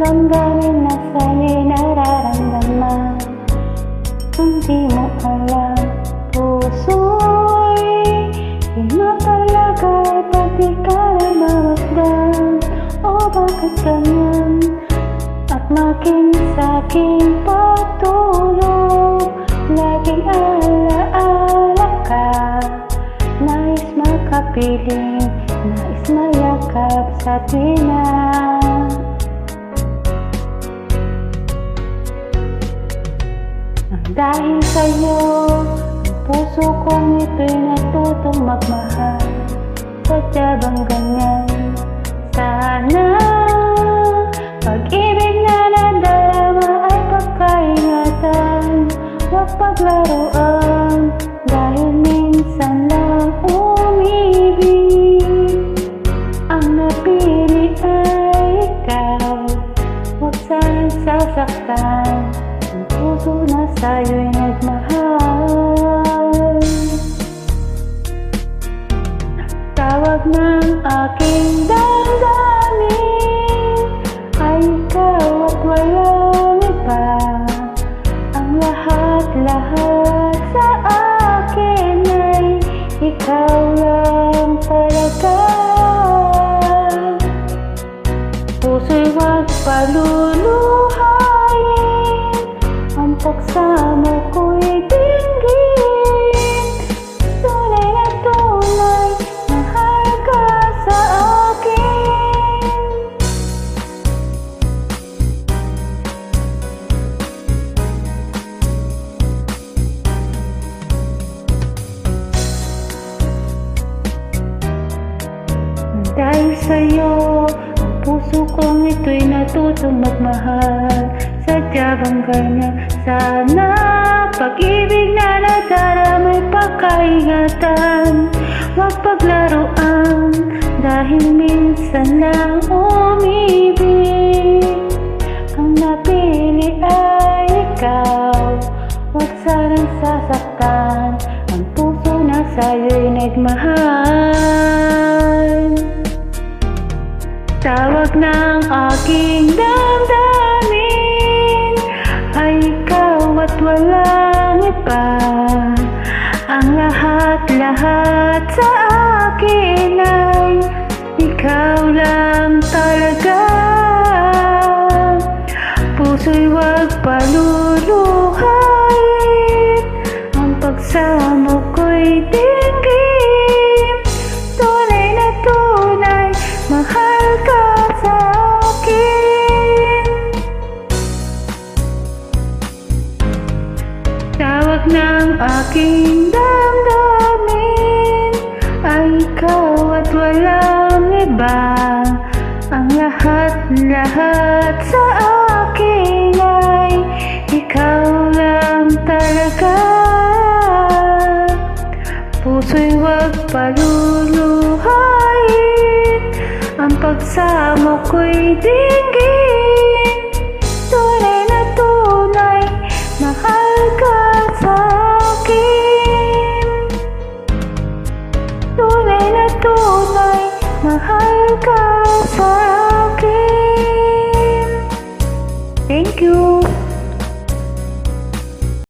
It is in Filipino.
damdamin na sa'yo'y nararamdaman. Kung di mo alam, puso'y di mo talaga pag di ka namamasdan. O bakit ganyan? At makinig sa'king patulog, laging alaala ka. Nais makapiling, nais mayakap sa tuwina. Dahil sa'yo, ang puso kong ito'y natutong magmahal. Sadya bang ganyan? Sana pag-ibig na nadarama ay pagkaingatan, huwag paglaruan. Dahil minsan lang umibig, ang napili ay ikaw. Huwag sanang sasaktan ang puso na sa'yo'y nagmahal. Tawag ng aking damdamin ay ikaw at walang iba. Ang lahat-lahat sa akin ay ikaw lang talaga. Puso'y huwag paluluhayin, ang pagsamo ko'y dinggin. Tunay na tunay, mahal ka sa akin. Dahil sa'yo, ang puso kong ito'y natutong magmahal. Sadya bang ganyan? Sana pag-ibig na nadaramay pagkaingatan, huwag paglaruan. Dahil minsan lang umibig, ang napili ay ikaw. Huwag sanang sasaktan ang puso na sa'yo'y nagmahal. Tawag ng aking damdamin ay ikaw at walang iba. Ang lahat-lahat sa akin ay ikaw lang talaga. Puso'y huwag paluluhayin, ang pagsamo ko'y dinggin. Tunay na tunay, mahal ka sa akin. Tawag ng aking damdamin ay ikaw at walang iba. Ang lahat-lahat sa akin ay ikaw lang talaga. Puso'y huwag paluluhayin, ang pagsamo ko'y dinggin. Tunay na tunay, mahal ka sa akin. Tunay na tunay, mahal ka sa akin. Thank you.